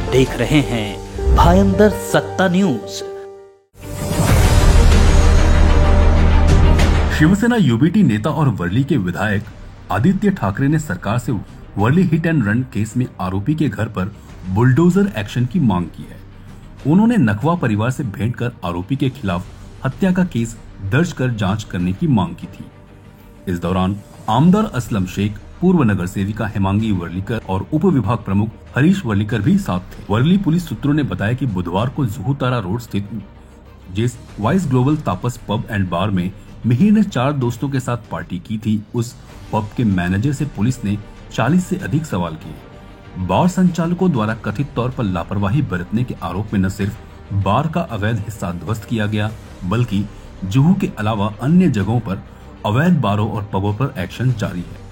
देख रहे हैं भायंदर सत्ता न्यूज। शिवसेना यूबीटी नेता और वर्ली के विधायक आदित्य ठाकरे ने सरकार से वर्ली हिट एंड रन केस में आरोपी के घर पर बुलडोजर एक्शन की मांग की है। उन्होंने नकवा परिवार से भेंट कर आरोपी के खिलाफ हत्या का केस दर्ज कर जांच करने की मांग की थी। इस दौरान आमदार असलम शेख, पूर्व नगर सेविका हेमांगी वर्लीकर और उप विभाग प्रमुख हरीश वर्लीकर भी साथ थे। वर्ली पुलिस सूत्रों ने बताया कि बुधवार को जुहू तारा रोड स्थित जिस वाइस ग्लोबल तापस पब एंड बार में मिहिर ने 4 दोस्तों के साथ पार्टी की थी, उस पब के मैनेजर से पुलिस ने 40 से अधिक सवाल किए। बार संचालकों द्वारा कथित तौर पर लापरवाही बरतने के आरोप में न सिर्फ बार का अवैध हिस्सा ध्वस्त किया गया, बल्कि जुहू के अलावा अन्य जगहों पर अवैध बारों और पबों पर एक्शन जारी है।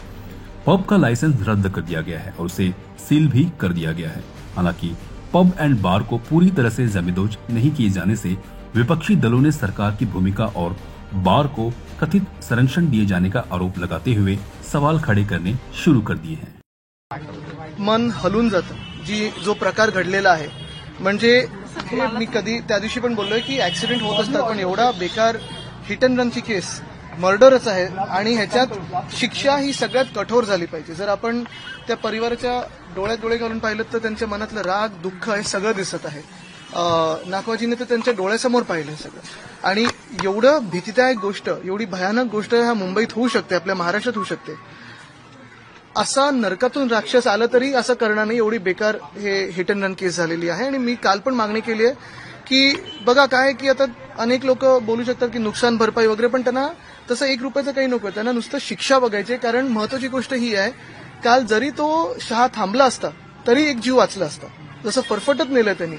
पब का लाइसेंस रद्द कर दिया गया है और उसे सील भी कर दिया गया है। हालांकि पब एंड बार को पूरी तरह से जमींदोज नहीं किए जाने से विपक्षी दलों ने सरकार की भूमिका और बार को कथित संरक्षण दिए जाने का आरोप लगाते हुए सवाल खड़े करने शुरू कर दिए हैं। मन हलून जातं जो प्रकार घडलेला आहे, म्हणजे हे मी कधी त्या दिवशी पण बोललोय की ऍक्सिडेंट होत असतात, पण एवढा बेकार हिट अँड रनची केस मर्डरच आहे आणि ह्याच्यात शिक्षा ही सगळ्यात कठोर झाली पाहिजे। जर आपण त्या परिवाराच्या डोळ्यात डोळे घालून पाहिलं तर त्यांच्या मनातलं राग, दुःख हे सगळं दिसत आहे। नाकवाजीने तर त्यांच्या डोळ्यासमोर पाहिलं सगळं, आणि एवढं भीतीदायक गोष्ट, एवढी भयानक गोष्ट ह्या मुंबईत होऊ शकते, आपल्या महाराष्ट्रात होऊ शकते। असा नरकातून राक्षस आला तरी असं करणार नाही, एवढी बेकार हे हिट अँड रन केस झालेली आहे। आणि मी काल पण मागणी केली आहे की बघा काय की आता अनेक लोक बोलू शकतात की नुकसान भरपाई वगैरे, पण त्यांना तसं 1 रुपयाचं काही नको, त्यांना नुसतं शिक्षा बघायची। कारण महत्वाची गोष्ट ही आहे, काल जरी तो शहा थांबला असता तरी एक जीव वाचला असता, जसं फरफटत नेलं त्यांनी।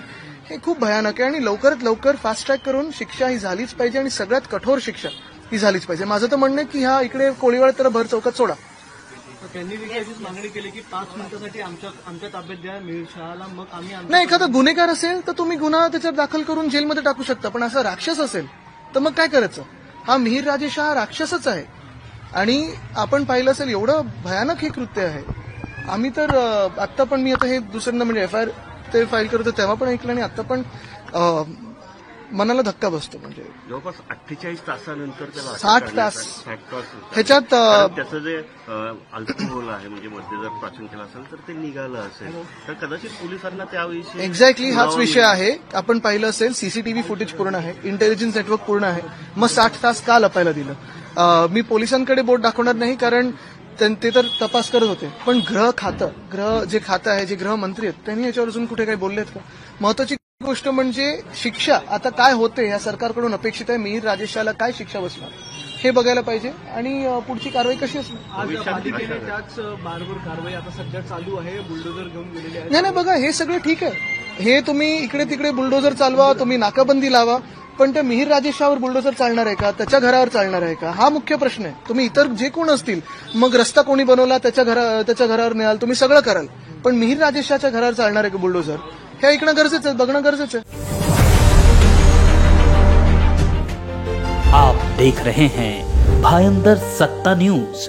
हे खूप भयानक आहे आणि लवकरात लवकर फास्ट ट्रॅक करून शिक्षा ही झालीच पाहिजे आणि सगळ्यात कठोर शिक्षा ही झालीच पाहिजे। माझं तर म्हणणं आहे की ह्या इकडे कोळीवाड तर भर चौकात सोडा। त्यांनी देखील मागणी केली की 5 मिनिटांसाठी आमच्या ताब्यात द्या मिहिर शहाला, मग आम्ही नाही, एखादा गुन्हेगार असेल तर तुम्ही गुन्हा त्याच्यात दाखल करून जेलमध्ये टाकू शकता, पण असा राक्षस असेल तर मग काय करायचं? हा मिहिर राजेश हा राक्षसच आहे आणि आपण पाहिलं असेल एवढं भयानक हे कृत्य आहे। आम्ही तर आता पण मी आता हे दुसऱ्यांदा म्हणजे एफआयआर ते फाईल करतो तेव्हा पण ऐकलं आणि आता पण मनाला धक्का बसतो। म्हणजे जवळपास 48 तासानंतर त्याला 60 तास ह्याच्यात त्याचं जे अल्कोहोल आहे, म्हणजे मध्ये जर प्राशन केलं असेल तर ते निघालं असेल तर कदाचित पोलिसांना त्याविषयी एक्झॅक्टली हाच विषय आहे। आपण पाहिलं असेल सीसीटीव्ही फुटेज पूर्ण आहे, इंटेलिजन्स नेटवर्क पूर्ण आहे, मग 60 तास का लपायला दिलं? मी पोलिसांकडे बोट दाखवणार नाही कारण ते तर तपास करत होते, पण गृह जे खातं आहे, जे गृहमंत्री आहेत, त्यांनी याच्यावर अजून कुठे काही बोललेत का? महत्वाची गोष्ट म्हणजे शिक्षा आता काय होते या सरकारकडून अपेक्षित आहे, मिहिर राजेशाला काय शिक्षा बसणार हे बघायला पाहिजे आणि पुढची कारवाई कशी असणार। आज पालिकेने त्याच बारवर कारवाई आता सध्या चालू आहे, बुलडोजर घेऊन गेलेले आहे। नाही बघा, हे सगळं ठीक आहे, हे तुम्ही इकडे तिकडे बुलडोजर चालवा, तुम्ही नाकाबंदी लावा, पण त्या मिहिर राजेशावर बुलडोजर चालणार आहे का? त्याच्या घरावर चालणार आहे का? हा मुख्य प्रश्न आहे। तुम्ही इतर जे कोण असतील, मग रस्ता कोणी बनवला त्याच्या घरावर न्याल, तुम्ही सगळं कराल, पण मिहिर राजेशाच्या घरावर चालणार आहे का बुलडोजर? हे ऐकणं गरजेचं आहे, बघणं गरजेचं आहे। आप देख रहे हैं भायंदर सत्ता न्यूज।